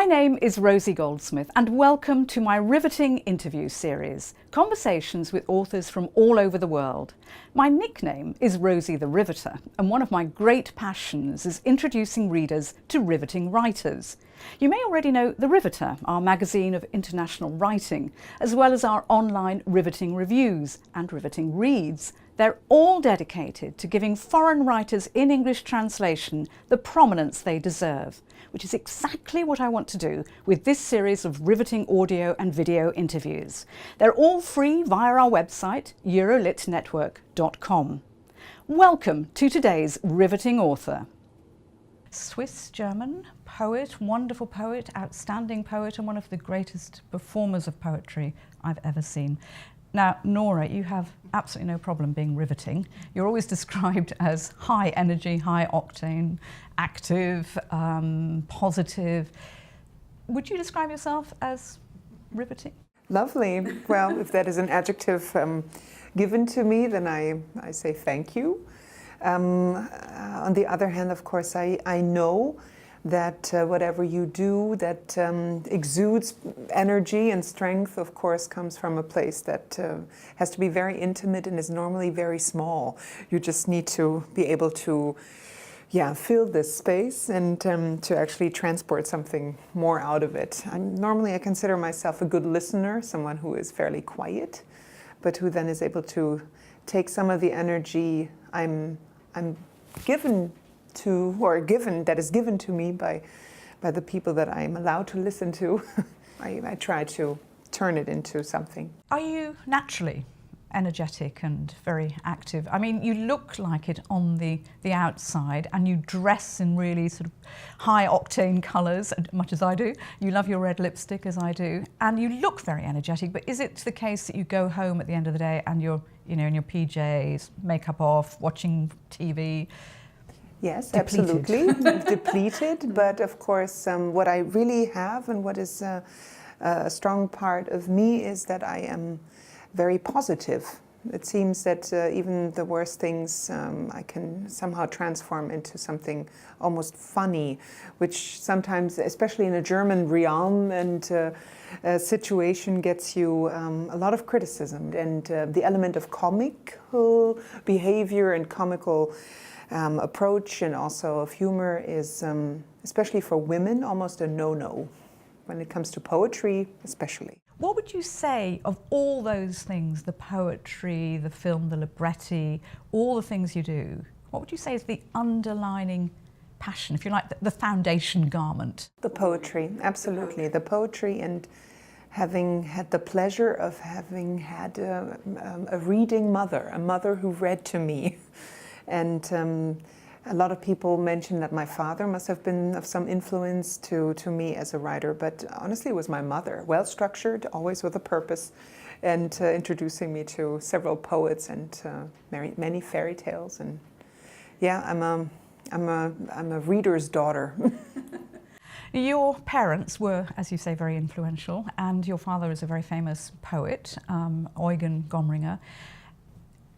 My name is Rosie Goldsmith and welcome to my Riveting Interviews series, conversations with authors from all over the world. My nickname is Rosie the Riveter, and one of my great passions is introducing readers to riveting writers. You may already know The Riveter, our magazine of international writing, as well as our online Riveting Reviews and Riveting Reads. They're all dedicated to giving foreign writers in English translation the prominence they deserve, which is exactly what I want to do with this series of riveting audio and video interviews. They're all free via our website, eurolitnetwork.com. Welcome to today's riveting author. Swiss-German poet, wonderful poet, outstanding poet, and one of the greatest performers of poetry I've ever seen. Now, Nora, you have absolutely no problem being riveting. You're always described as high energy, high octane, active, positive. Would you describe yourself as riveting? Lovely. Well, if that is an adjective given to me, then I say thank you. On the other hand, of course, I know that whatever you do that exudes energy and strength, of course, comes from a place that has to be very intimate and is normally very small. You just need to be able to fill this space and to actually transport something more out of it. Normally I consider myself a good listener, someone who is fairly quiet, but who then is able to take some of the energy I'm given to, or that is given to me by the people that I'm allowed to listen to. I try to turn it into something. Are you naturally energetic and very active? I mean, you look like it on the outside, and you dress in really sort of high octane colours, much as I do. You love your red lipstick, as I do, and you look very energetic. But is it the case that you go home at the end of the day and you're, in your PJs, makeup off, watching TV? Yes, Depleted. absolutely, depleted. But of course, what I really have and what is a strong part of me is that I am very positive. It seems that even the worst things I can somehow transform into something almost funny, which sometimes, especially in a German realm and situation, gets you a lot of criticism. And the element of comical behavior and comical approach and also of humor is, especially for women, almost a no-no when it comes to poetry especially. What would you say of all those things, the poetry, the film, the libretti, all the things you do, what would you say is the underlining passion, if you like, the foundation garment? The poetry, absolutely. The poetry, and having had the pleasure of having had a reading mother, a mother who read to me. And a lot of people mention that my father must have been of some influence to me as a writer, but honestly it was my mother, well-structured, always with a purpose, and introducing me to several poets and many fairy tales. And yeah, I'm a reader's daughter. Your parents were, as you say, very influential, and your father is a very famous poet, Rosie Goldsmith.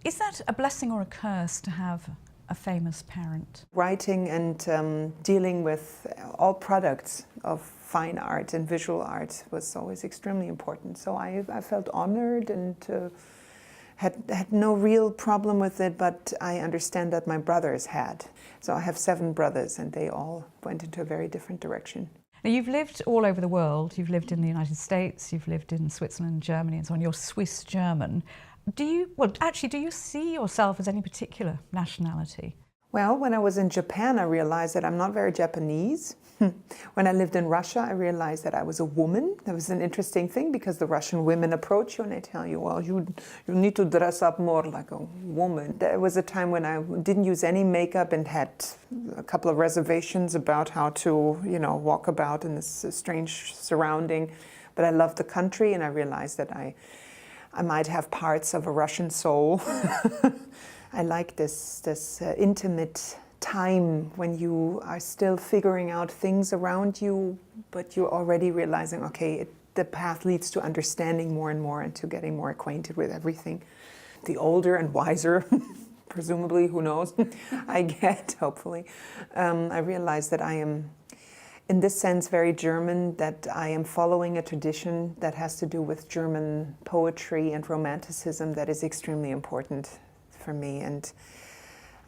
Is that a blessing or a curse to have a famous parent? Writing and dealing with all products of fine art and visual art was always extremely important. So I felt honored and had no real problem with it, but I understand that my brothers had. So I have 7 brothers and they all went into a very different direction. Now, you've lived all over the world. You've lived in the United States, you've lived in Switzerland, Germany and so on. You're Swiss-German. Do you see yourself as any particular nationality? Well, when I was in Japan, I realized that I'm not very Japanese. When I lived in Russia, I realized that I was a woman. That was an interesting thing because the Russian women approach you and they tell you, well, you need to dress up more like a woman. There was a time when I didn't use any makeup and had a couple of reservations about how to, walk about in this strange surrounding. But I loved the country and I realized that I might have parts of a Russian soul. I like this intimate time when you are still figuring out things around you, but you're already realizing, okay, the path leads to understanding more and more and to getting more acquainted with everything. The older and wiser, presumably, who knows, I get, hopefully, I realize that I am in this sense very German, that I am following a tradition that has to do with German poetry and romanticism that is extremely important for me. And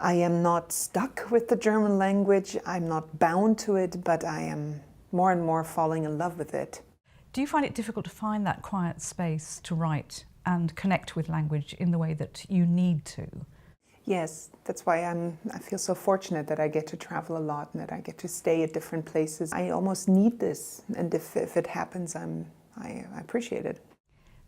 I am not stuck with the German language, I'm not bound to it, but I am more and more falling in love with it. Do you find it difficult to find that quiet space to write and connect with language in the way that you need to? Yes, that's why I feel so fortunate that I get to travel a lot and that I get to stay at different places. I almost need this, and if it happens, I appreciate it.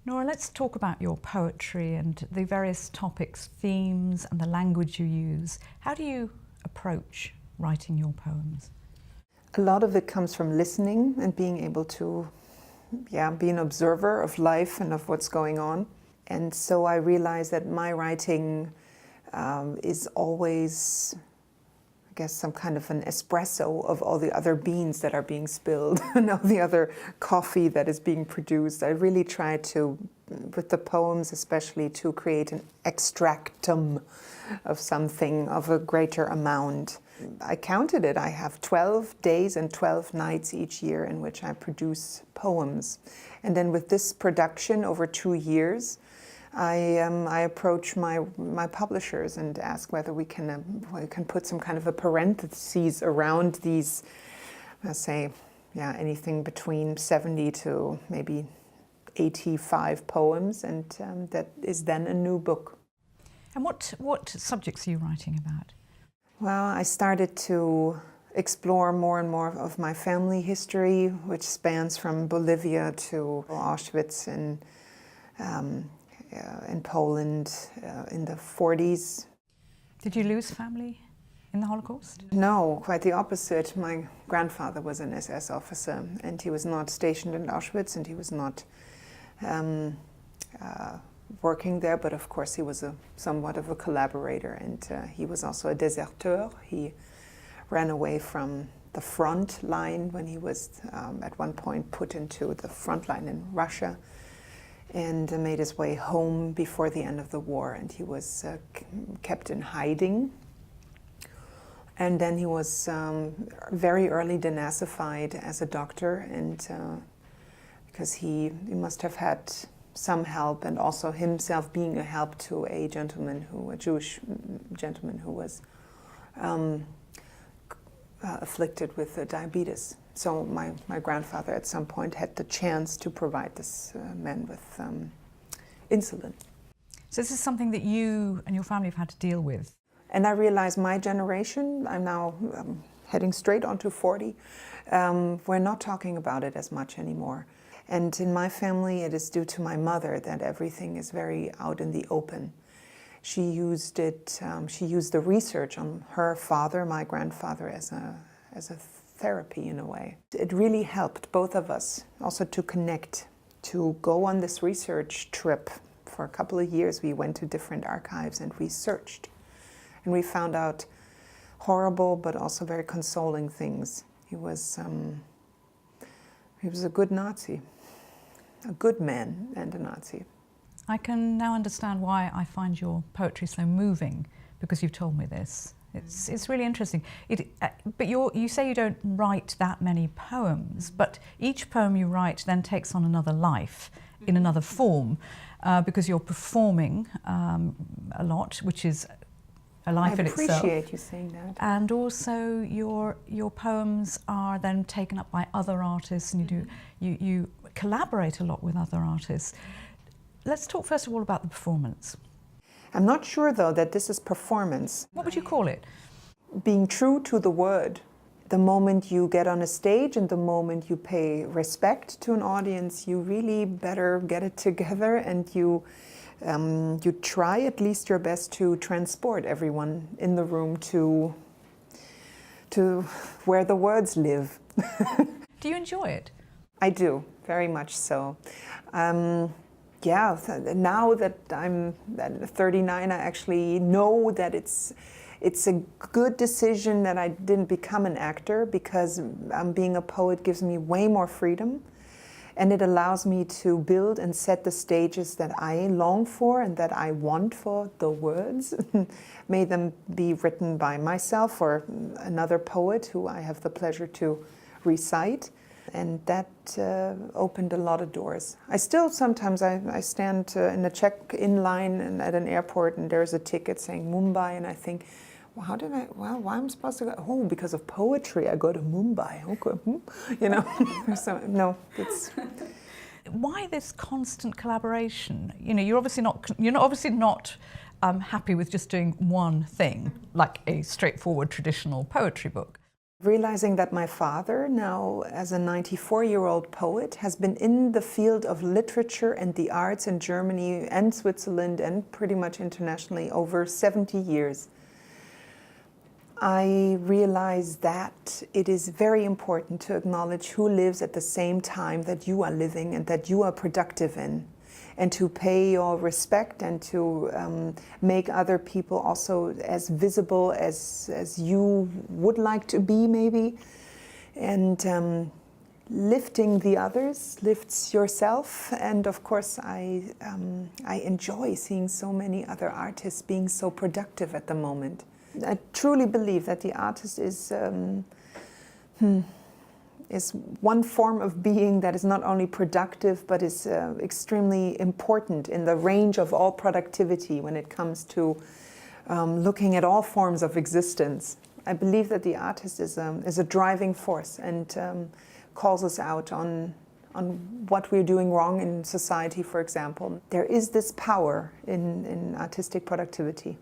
Nora, let's talk about your poetry and the various topics, themes, and the language you use. How do you approach writing your poems? A lot of it comes from listening and being able to be an observer of life and of what's going on. And so I realize that my writing is always, I guess, some kind of an espresso of all the other beans that are being spilled and all the other coffee that is being produced. I really try to, with the poems especially, to create an extractum of something of a greater amount. I counted it. I have 12 days and 12 nights each year in which I produce poems. And then with this production over 2 years, I approach my publishers and ask whether we can put some kind of a parentheses around these, let's say, anything between 70 to maybe 85 poems, and that is then a new book. And what subjects are you writing about? Well, I started to explore more and more of my family history, which spans from Bolivia to Auschwitz in Poland in the 40s. Did you lose family in the Holocaust? No, quite the opposite. My grandfather was an SS officer, and he was not stationed in Auschwitz, and he was not working there, but of course he was somewhat of a collaborator, and he was also a déserteur. He ran away from the front line when he was at one point put into the front line in Russia, and made his way home before the end of the war, and he was kept in hiding. And then he was very early denazified as a doctor, and because he must have had some help, and also himself being a help to a Jewish gentleman who was afflicted with diabetes. So my grandfather at some point had the chance to provide this man with insulin. So this is something that you and your family have had to deal with. And I realized my generation, I'm now heading straight onto 40, we're not talking about it as much anymore. And in my family, it is due to my mother that everything is very out in the open. She used it, she used the research on her father, my grandfather, as a therapy in a way. It really helped both of us also to connect, to go on this research trip. For a couple of years we went to different archives and researched, and we found out horrible but also very consoling things. He was a good Nazi, a good man and a Nazi. I can now understand why I find your poetry so moving, because you've told me this. It's really interesting. But you say you don't write that many poems, but each poem you write then takes on another life in another form, because you're performing a lot, which is a life in itself. I appreciate you saying that. And also your poems are then taken up by other artists, and you collaborate a lot with other artists. Let's talk first of all about the performance. I'm not sure, though, that this is performance. What would you call it? Being true to the word. The moment you get on a stage and the moment you pay respect to an audience, you really better get it together, and you try at least your best to transport everyone in the room to where the words live. Do you enjoy it? I do, very much so. Now that I'm 39, I actually know that it's a good decision that I didn't become an actor, because being a poet gives me way more freedom, and it allows me to build and set the stages that I long for and that I want for the words. May them be written by myself or another poet who I have the pleasure to recite. And that opened a lot of doors. I still sometimes, I stand in a check-in line and at an airport and there's a ticket saying Mumbai, and I think, well, why am I supposed to go? Oh, because of poetry, I go to Mumbai. Okay, you know. So, no, it's... Why this constant collaboration? You know, you're obviously not happy with just doing one thing, like a straightforward traditional poetry book. Realizing that my father, now as a 94-year-old poet, has been in the field of literature and the arts in Germany and Switzerland and pretty much internationally over 70 years, I realized that it is very important to acknowledge who lives at the same time that you are living and that you are productive in, and to pay your respect and to make other people also as visible as you would like to be, maybe. And lifting the others lifts yourself. And of course, I enjoy seeing so many other artists being so productive at the moment. I truly believe that the artist is one form of being that is not only productive, but is extremely important in the range of all productivity when it comes to looking at all forms of existence. I believe that the artist is a driving force and calls us out on what we're doing wrong in society, for example. There is this power in artistic productivity.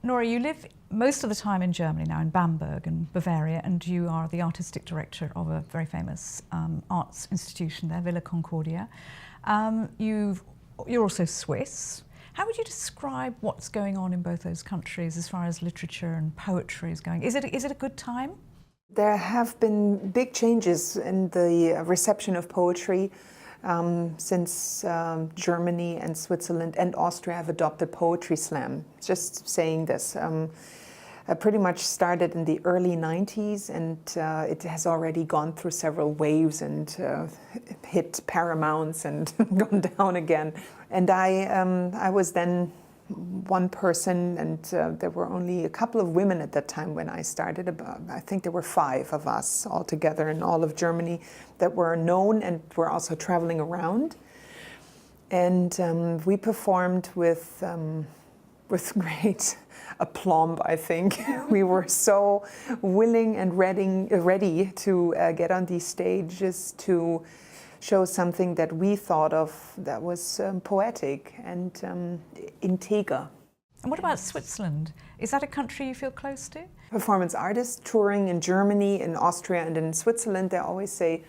Nora, you live most of the time in Germany now, in Bamberg and Bavaria, and you are the artistic director of a very famous arts institution there, Villa Concordia. You're also Swiss. How would you describe what's going on in both those countries as far as literature and poetry is going? Is it a good time? There have been big changes in the reception of poetry since Germany and Switzerland and Austria have adopted Poetry Slam. Just saying this. Pretty much started in the early 90s, and it has already gone through several waves and hit Paramounts and gone down again. And I was then one person, and there were only a couple of women at that time when I started. I think there were 5 of us altogether in all of Germany that were known and were also traveling around. And we performed with great aplomb, I think. We were so willing and ready to get on these stages to show something that we thought of that was poetic and integer. And what about Switzerland? Is that a country you feel close to? Performance artists touring in Germany, in Austria, and in Switzerland, they always say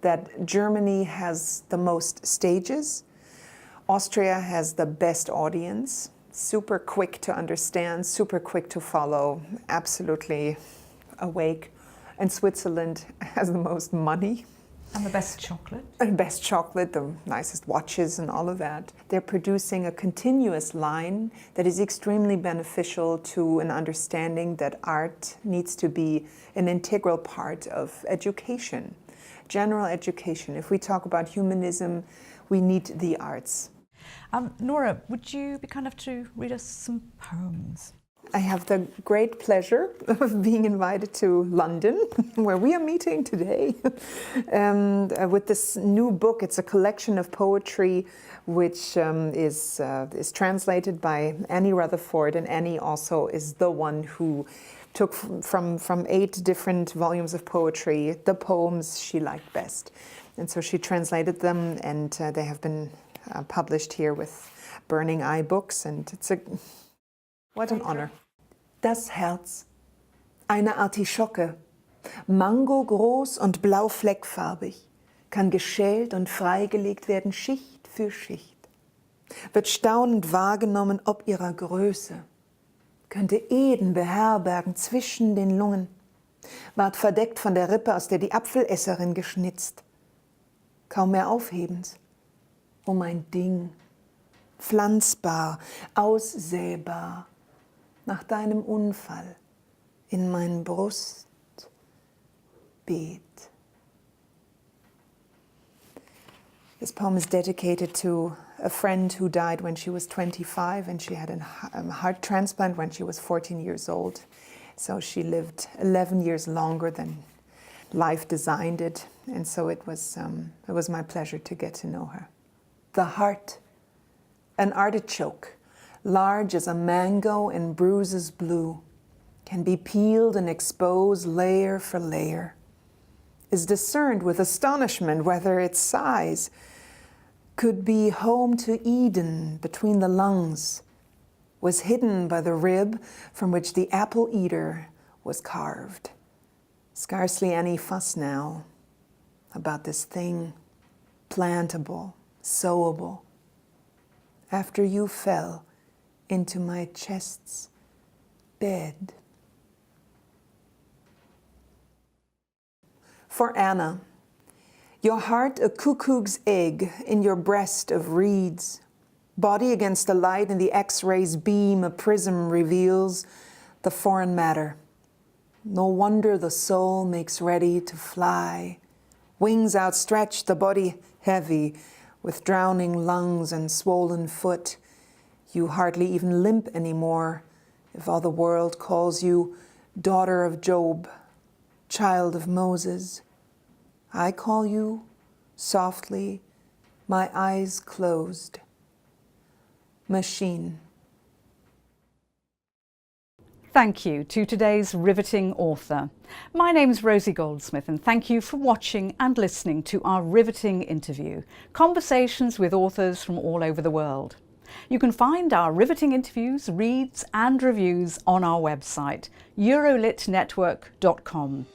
that Germany has the most stages, Austria has the best audience, super quick to understand, super quick to follow, absolutely awake, and Switzerland has the most money. And the best chocolate. And best chocolate, the nicest watches and all of that. They're producing a continuous line that is extremely beneficial to an understanding that art needs to be an integral part of education, general education. If we talk about humanism, we need the arts. Nora, would you be kind enough to read us some poems? I have the great pleasure of being invited to London, where we are meeting today, with this new book. It's a collection of poetry which is translated by Annie Rutherford, and Annie also is the one who took from 8 different volumes of poetry the poems she liked best. And so she translated them, and they have been published here with Burning Eye Books, and what an honor. Das Herz, eine Artischocke, Mango groß und blau fleckfarbig, kann geschält und freigelegt werden Schicht für Schicht. Wird staunend wahrgenommen ob ihrer Größe, könnte Eden beherbergen zwischen den Lungen, ward verdeckt von der Rippe, aus der die Apfelesserin geschnitzt. Kaum mehr aufhebens, oh mein Ding, pflanzbar, aussähbar, nach deinem Unfall in mein Brustbeet. This poem is dedicated to a friend who died when she was 25, and she had a heart transplant when she was 14 years old. So she lived 11 years longer than life designed it, and so it was my pleasure to get to know her. The heart, an artichoke, large as a mango and bruises blue, can be peeled and exposed layer for layer, is discerned with astonishment whether its size could be home to Eden between the lungs, was hidden by the rib from which the apple eater was carved. Scarcely any fuss now about this thing, plantable, sowable. After you fell into my chest's bed. For Anna, your heart a cuckoo's egg in your breast of reeds, body against the light in the X-rays beam a prism reveals the foreign matter. No wonder the soul makes ready to fly, wings outstretched, the body heavy, with drowning lungs and swollen foot. You hardly even limp anymore, if all the world calls you daughter of Job, child of Moses. I call you, softly, my eyes closed. Machine. Thank you to today's riveting author. My name's Rosie Goldsmith, and thank you for watching and listening to our riveting interview, conversations with authors from all over the world. You can find our riveting interviews, reads and reviews on our website, eurolitnetwork.com.